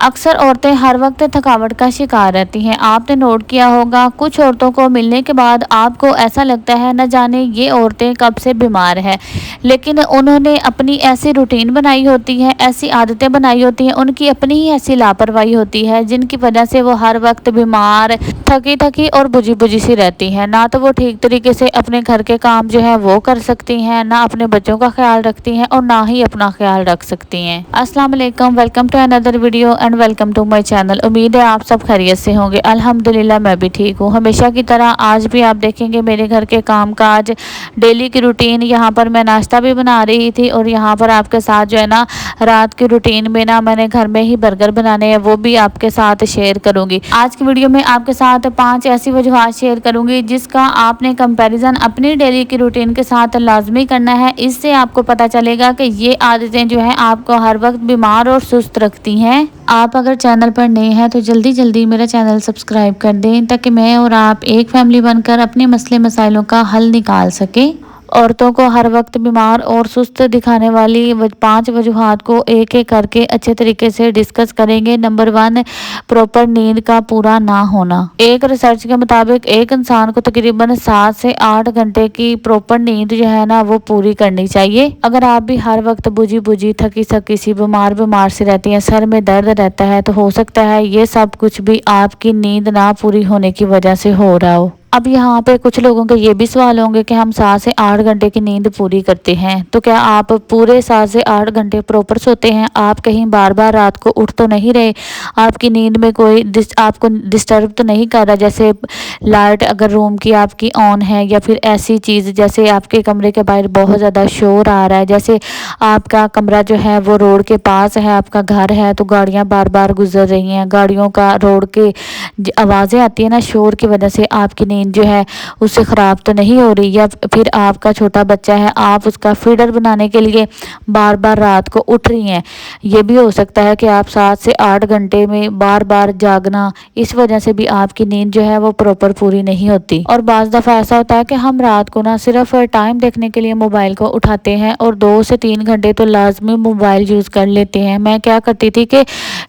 अक्सर औरतें हर वक्त थकावट का शिकार रहती हैं। आपने नोट किया होगा कुछ औरतों को मिलने के बाद आपको ऐसा लगता है न जाने ये औरतें कब से बीमार हैं, लेकिन उन्होंने अपनी ऐसी रूटीन बनाई होती है, ऐसी आदतें बनाई होती हैं, उनकी अपनी ही ऐसी लापरवाही होती है जिनकी वजह से वो हर वक्त बीमार, थकी थकी और बुझी बुझी सी रहती हैं। ना तो वो ठीक तरीके से अपने घर के काम जो है वो कर सकती हैं, ना अपने बच्चों का ख्याल रखती हैं और ना ही अपना ख्याल रख सकती हैं। अस्सलाम वालेकुम, welcome to another video and welcome to my channel. उम्मीद है आप सब खैरियत से होंगे। अल्हम्दुलिल्लाह मैं भी ठीक हूँ। हमेशा की तरह आज भी आप देखेंगे मेरे घर के काम काज, डेली की रूटीन। यहाँ पर मैं नाश्ता भी बना रही थी और यहाँ पर आपके साथ जो है ना रात की रूटीन में ना मैंने घर में ही बर्गर बनाने हैं, वो भी आपके साथ शेयर करूँगी। आज की वीडियो में आपके साथ 5 ऐसी वजूहात शेयर करूँगी जिसका आपने कंपैरिजन अपनी डेली की रूटीन के साथ लाजमी करना है। इससे आपको पता चलेगा कि ये आदतें जो है आपको हर वक्त बीमार और सुस्त रखती हैं। आप अगर चैनल पर नए हैं तो जल्दी जल्दी मेरा चैनल सब्सक्राइब कर दें ताकि मैं और आप एक फैमिली बनकर अपने मसले मसाइलों का हल निकाल सकें। औरतों को हर वक्त बीमार और सुस्त दिखाने वाली 5 वजूहात को एक एक करके अच्छे तरीके से डिस्कस करेंगे। नंबर 1, प्रॉपर नींद का पूरा ना होना। एक रिसर्च के मुताबिक एक इंसान को तकरीबन 7 से 8 घंटे की प्रॉपर नींद जो है ना वो पूरी करनी चाहिए। अगर आप भी हर वक्त बुझी बुझी, थकी थकी सी, बीमार बीमार सी रहती हैं, सर में दर्द रहता है, तो हो सकता है ये सब कुछ भी आपकी नींद ना पूरी होने की वजह से हो रहा हो। अब यहाँ पे कुछ लोगों के ये भी सवाल होंगे कि हम 7 से 8 घंटे की नींद पूरी करते हैं, तो क्या आप पूरे 7 से 8 घंटे प्रॉपर सोते हैं? आप कहीं बार बार रात को उठ तो नहीं रहे? आपकी नींद में कोई आपको डिस्टर्ब तो नहीं कर रहा? जैसे लाइट अगर रूम की आपकी ऑन है, या फिर ऐसी चीज़ जैसे आपके कमरे के बाहर बहुत ज़्यादा शोर आ रहा है, जैसे आपका कमरा जो है वो रोड के पास है, आपका घर है, तो गाड़ियाँ बार बार गुजर रही हैं, गाड़ियों का रोड के आवाज़ें आती है ना, शोर की वजह से आपकी नींद जो है उससे ख़राब तो नहीं हो रही? या फिर आपका छोटा बच्चा है, आप उसका फीडर बनाने के लिए बार बार रात को उठ रही हैं? ये भी हो सकता है कि आप 7 से 8 घंटे में बार बार जागना, इस वजह से भी आपकी नींद जो है वो प्रॉपर पूरी नहीं होती। और बाज़ दफ़ा ऐसा होता है कि हम रात को ना सिर्फ टाइम देखने के लिए मोबाइल को उठाते हैं और 2 से 3 घंटे तो लाजमी मोबाइल यूज़ कर लेते हैं। मैं क्या करती थी कि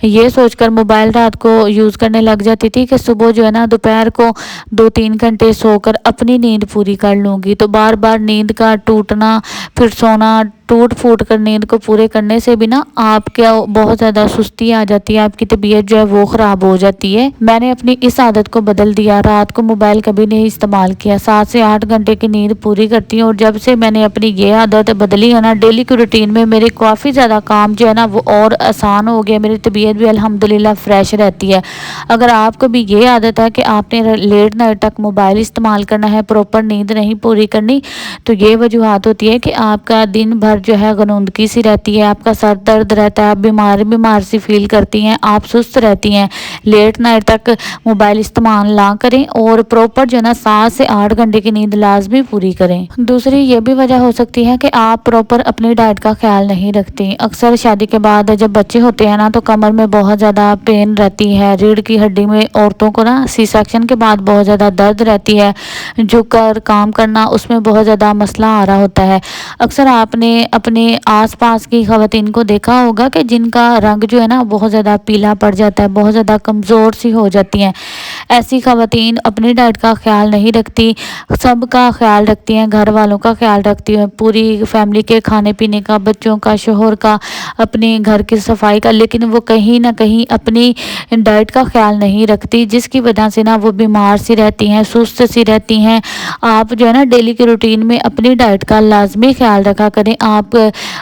ये सोचकर मोबाइल रात को यूज़ करने लग जाती थी कि सुबह जो है ना दोपहर को 2-3 घंटे सोकर अपनी नींद पूरी कर लूँगी। तो बार बार नींद का टूटना, फिर सोना, टूट फूट कर नींद को पूरे करने से भी ना आपके बहुत ज़्यादा सुस्ती आ जाती है, आपकी तबीयत जो है वो ख़राब हो जाती है। मैंने अपनी इस आदत को बदल दिया, रात को मोबाइल कभी नहीं इस्तेमाल किया, 7 से 8 घंटे की नींद पूरी करती हूँ। और जब से मैंने अपनी ये आदत बदली है ना, डेली की रूटीन में मेरे काफ़ी ज़्यादा काम जो है ना वो और आसान हो गया, मेरी तबीयत भी अल्हम्दुलिल्लाह फ्रेश रहती है। अगर आपको भी ये आदत है कि आपने लेट नाइट तक मोबाइल इस्तेमाल करना है, प्रॉपर नींद नहीं पूरी करनी, तो ये वजूहत होती है कि आपका दिन भर जो है गनुंदगी सी रहती है, आपका सर दर्द रहता है, आप बीमार बीमार सी फील करती हैं, आप सुस्त रहती हैं। लेट नाइट तक मोबाइल इस्तेमाल ना करें और प्रॉपर जो है ना 7 से 8 घंटे की नींद लाजमी पूरी करें। दूसरी ये भी वजह हो सकती है कि आप प्रॉपर अपनी डाइट का ख्याल नहीं रखती। अक्सर शादी के बाद जब बच्चे होते हैं ना तो कमर में बहुत ज़्यादा पेन रहती है, रीढ़ की हड्डी में औरतों को ना सी सेक्शन के बाद बहुत ज़्यादा दर्द रहती है, झुककर काम करना उसमें बहुत ज़्यादा मसला आ रहा होता है। अक्सर आपने अपने आसपास की ख़वातीन को देखा होगा कि जिनका रंग जो है ना बहुत ज़्यादा पीला पड़ जाता है, बहुत ज़्यादा कमज़ोर सी हो जाती हैं। ऐसी ख़वातीन अपनी डाइट का ख्याल नहीं रखती, सबका ख्याल रखती हैं, घर वालों का ख्याल रखती हैं, पूरी फैमिली के खाने पीने का, बच्चों का, शोहर का, अपने घर की सफाई का, लेकिन वो कहीं ना कहीं अपनी डाइट का ख्याल नहीं रखती, जिसकी वजह से ना वो बीमार सी रहती हैं, सुस्त सी रहती हैं। आप जो है ना डेली की रूटीन में अपनी डाइट का लाजमी ख्याल रखा करें। आप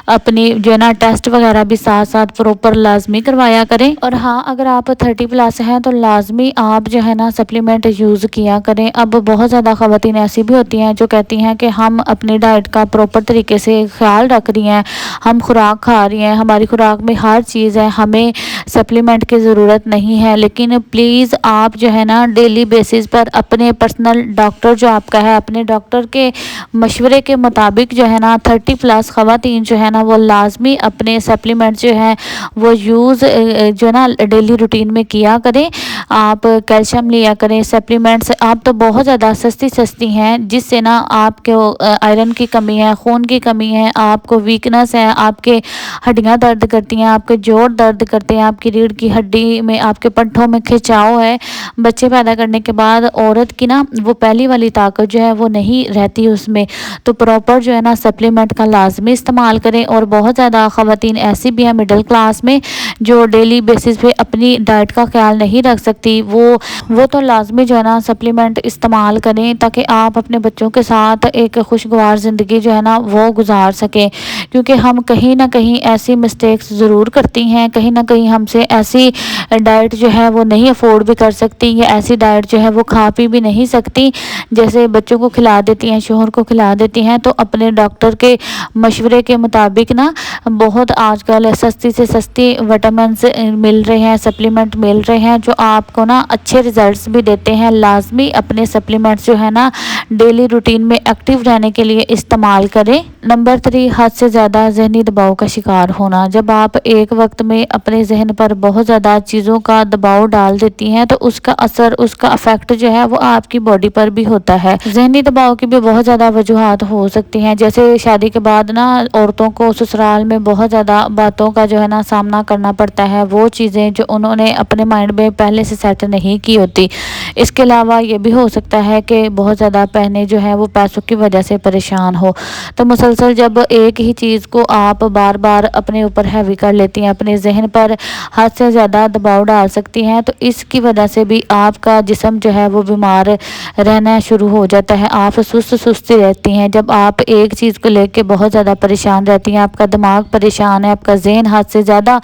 अपने जो है ना टेस्ट वगैरह भी साथ साथ प्रॉपर लाजमी करवाया करें। और हाँ, अगर आप 30+ हैं तो लाजमी आप जो है ना सप्लीमेंट यूज़ किया करें। अब बहुत ज़्यादा ख़वातीन ऐसी भी होती हैं जो कहती हैं कि हम अपनी डाइट का प्रॉपर तरीके से ख्याल रख रही हैं, हम खुराक खा रही हैं, हमारी खुराक में हर चीज़ है, हमें सप्लीमेंट की ज़रूरत नहीं है। लेकिन प्लीज़ आप जो है ना डेली बेसिस पर अपने पर्सनल डॉक्टर जो आपका है, अपने डॉक्टर के मशवरे के मुताबिक जो है ना 30+ ख़वातीन जो है ना वो लाजमी अपने सप्लीमेंट जो है वो यूज़ जो है ना डेली रूटीन में किया करें। आप कैल्शियम कैल्शियम लिया करें। सप्लीमेंट्स आप तो बहुत ज़्यादा सस्ती हैं, जिससे ना आपको आयरन की कमी है, खून की कमी है, आपको वीकनेस है, आपके हड्डियाँ दर्द करती हैं, आपके जोड़ दर्द करते हैं, आपकी रीढ़ की हड्डी में, आपके पट्ठों में खिंचाव है। बच्चे पैदा करने के बाद औरत की ना वो पहली वाली ताकत जो है वो नहीं रहती उसमें, तो प्रॉपर जो है ना सप्लीमेंट का लाजमी इस्तेमाल करें। और बहुत ज़्यादा ख़वातीन ऐसी भी हैं मिडिल क्लास में जो डेली बेसिस पे अपनी डाइट का ख्याल नहीं रख सकती, वो तो लाजमी जो है ना सप्लीमेंट इस्तेमाल करें, ताकि आप अपने बच्चों के साथ एक खुशगवार ज़िंदगी जो है ना वो गुजार सकें। क्योंकि हम कहीं ना कहीं ऐसी मिस्टेक्स ज़रूर करती हैं, कहीं ना कहीं हमसे ऐसी डाइट जो है वो नहीं अफोर्ड भी कर सकती, या ऐसी डाइट जो है वो खा पी भी नहीं सकती, जैसे बच्चों को खिला देती हैं, शोहर को खिला देती हैं। तो अपने डॉक्टर के मशवरे के मुताबिक ना बहुत आजकल सस्ती से सस्ती विटामिन्स मिल रहे हैं, सप्लीमेंट मिल रहे हैं, जो आपको ना अच्छे रिजल्ट्स भी देते हैं। लाजमी अपने सप्लीमेंट्स जो है ना डेली रूटीन में एक्टिव रहने के लिए इस्तेमाल करें। नंबर 3, हद से ज़्यादा जहनी दबाव का शिकार होना। जब आप एक वक्त में अपने जहन पर बहुत ज़्यादा चीज़ों का दबाव डाल देती हैं, तो उसका असर, उसका अफेक्ट जो है वो आपकी बॉडी पर भी होता है। जहनी दबाव की भी बहुत ज़्यादा वजूहात हो सकती हैं, जैसे शादी के बाद ना औरतों को ससुराल में बहुत ज़्यादा बातों का जो है ना सामना करना पड़ता है, वो चीज़ें जो उन्होंने अपने माइंड में पहले से सेट नहीं की होती। इसके अलावा ये भी हो सकता है कि बहुत ज़्यादा पहने जो है वो पैसों की वजह से परेशान हो। तो मुसलसल जब एक ही चीज़ को आप बार बार अपने ऊपर हैवी कर लेती हैं, अपने जहन पर हद से ज़्यादा दबाव डाल सकती हैं, तो इसकी वजह से भी आपका जिस्म जो है वो बीमार रहना शुरू हो जाता है। आप सुस्ती रहती हैं। जब आप एक चीज़ को लेकर बहुत ज़्यादा परेशान रहती हैं, आपका दिमाग परेशान है, आपका जहन हद से ज़्यादा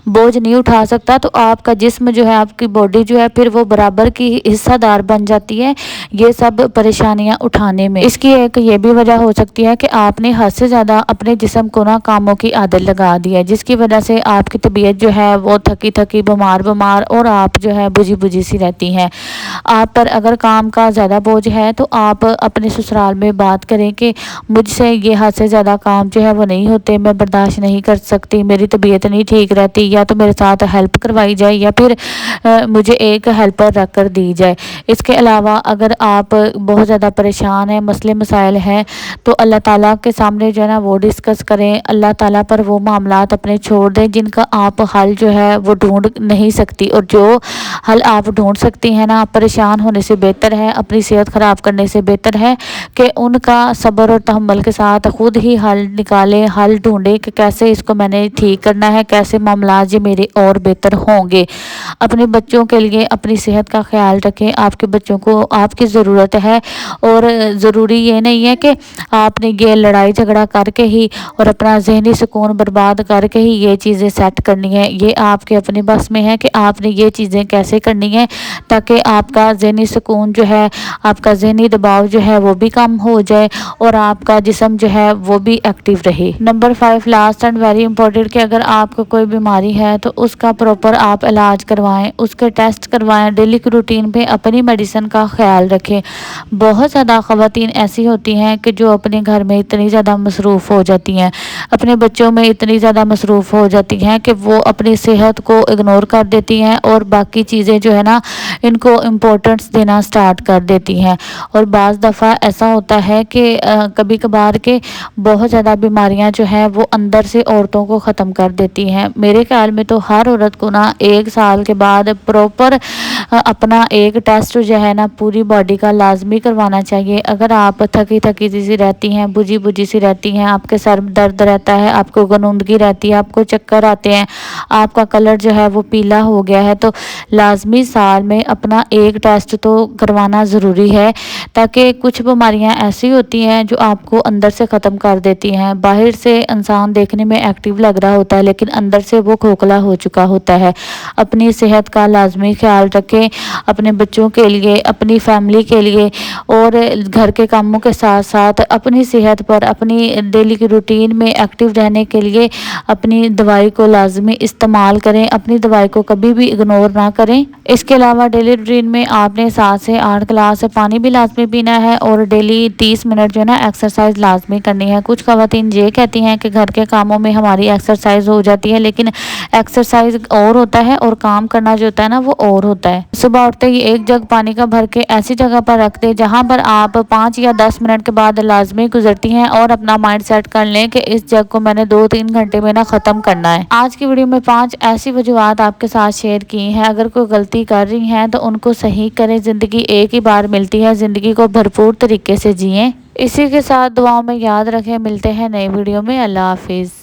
बोझ नहीं उठा सकता, तो आपका जिस्म जो है, आपकी बॉडी जो है, फिर वो बराबर की हिस्सादार बन जाती है ये सब परेशानियां उठाने में। इसकी एक ये भी वजह हो सकती है कि आपने हद से ज़्यादा अपने जिस्म को ना कामों की आदत लगा दी है, जिसकी वजह से आपकी तबीयत जो है वो थकी थकी, बीमार और आप जो है बुझी सी रहती हैं। आप पर अगर काम का ज़्यादा बोझ है, तो आप अपने ससुराल में बात करें कि मुझसे ये हद से ज़्यादा काम जो है वो नहीं होते, मैं बर्दाश्त नहीं कर सकती, मेरी तबीयत नहीं ठीक रहती, या तो मेरे साथ हेल्प करवाई जाए, या फिर मुझे एक हेल्पर रख कर दी जाए। इसके अलावा अगर आप बहुत ज़्यादा परेशान हैं, मसले मसाइल हैं, तो अल्लाह ताला के सामने जो है ना वो डिस्कस करें। अल्लाह ताला पर वो मामलात अपने छोड़ दें जिनका आप हल जो है वो ढूंढ नहीं सकती, और जो हल आप ढूंढ सकती हैं ना, परेशान होने से बेहतर है, अपनी सेहत ख़राब करने से बेहतर है कि उनका सब्र और तहम्मुल के साथ खुद ही हल निकालें, हल ढूंढें कि कैसे इसको मैंने ठीक करना है, कैसे मामलात जो मेरे और बेहतर होंगे। अपने बच्चों के लिए अपनी सेहत का ख्याल रखें। आपके बच्चों को आपकी ज़रूरत है, और ज़रूरी ये नहीं है कि आपने ये लड़ाई झगड़ा करके ही और अपना जहनी सुकून बर्बाद करके ही ये चीज़ें सेट करनी है। ये आपके अपने बस में है कि आपने ये चीज़ें कैसे करनी है, ताकि आपका जहनी सुकून जो है, आपका जहनी दबाव जो है वो भी कम हो जाए, और आपका जिस्म जो है वो भी एक्टिव रहे। Number 5, last and very important, कि अगर आपको कोई बीमारी है तो उसका प्रॉपर आप इलाज करवाएं, उसके टेस्ट करवाएं, डेली की रूटीन पे अपनी मेडिसिन का ख्याल रखें। बहुत ज़्यादा ख़वातीन ऐसी होती हैं कि जो अपने घर में इतनी ज़्यादा मसरूफ़ हो जाती हैं, अपने बच्चों में इतनी ज़्यादा मसरूफ़ हो जाती हैं कि वो अपनी सेहत को इग्नोर कर देती हैं, और बाकी चीज़ें जो है ना इनको इम्पोर्टेंस देना स्टार्ट कर देती हैं। और बाज़ दफ़ा ऐसा होता है कि कभी कभार के बहुत ज़्यादा बीमारियां जो हैं वो अंदर से औरतों को ख़त्म कर देती हैं। मेरे ख्याल में तो हर औरत को ना 1 साल के बाद प्रॉपर अपना एक टेस्ट जो है ना पूरी बॉडी का लाजमी करवाना चाहिए। अगर आप थकी सी रहती हैं, बुझी सी रहती हैं, आपके सर दर्द रहता है, आपको गनुंदगी रहती है, आपको चक्कर आते हैं, आपका कलर जो है वो पीला हो गया है, तो लाजमी साल में अपना एक टेस्ट तो करवाना ज़रूरी है, ताकि कुछ बीमारियां ऐसी होती हैं जो आपको अंदर से ख़त्म कर देती हैं। बाहर से इंसान देखने में एक्टिव लग रहा होता है, लेकिन अंदर से वो खोखला हो चुका होता है। अपनी सेहत का लाजमी ख्याल रखें, अपने बच्चों के लिए, अपनी फैमिली के लिए, और घर के कामों के साथ साथ अपनी सेहत पर, अपनी डेली की रूटीन में एक्टिव रहने के लिए अपनी दवाई को लाजमी इस्तेमाल करें। अपनी दवाई को कभी भी इग्नोर ना करें। इसके अलावा डेली रूटीन में आपने 7 से 8 गिलास पानी भी लाजमी पीना है, और डेली 30 मिनट जो है ना एक्सरसाइज लाजमी करनी है। कुछ ख़वातीन ये कहती हैं कि घर के कामों में हमारी एक्सरसाइज हो जाती है, लेकिन ایکسرسائز اور ہوتا ہے اور کام کرنا جو ہوتا ہے نا وہ اور ہوتا ہے۔ صبح اٹھتے ہی ایک جگ پانی کا بھر کے ایسی جگہ پر رکھ دیں جہاں پر آپ 5 یا 10 منٹ کے بعد لازمی گزرتی ہیں، اور اپنا مائنڈ سیٹ کر لیں کہ اس جگ کو میں نے 2-3 گھنٹے میں ختم کرنا ہے۔ آج کی ویڈیو میں 5 ایسی وجوہات آپ کے ساتھ شیئر کی ہیں، اگر کوئی غلطی کر رہی ہیں تو ان کو صحیح کریں۔ زندگی ایک ہی بار ملتی ہے، زندگی کو بھرپور طریقے سے جئیں۔ اسی کے ساتھ دعاؤں میں یاد رکھیں، ملتے ہیں نئی ویڈیو میں۔ اللہ حافظ۔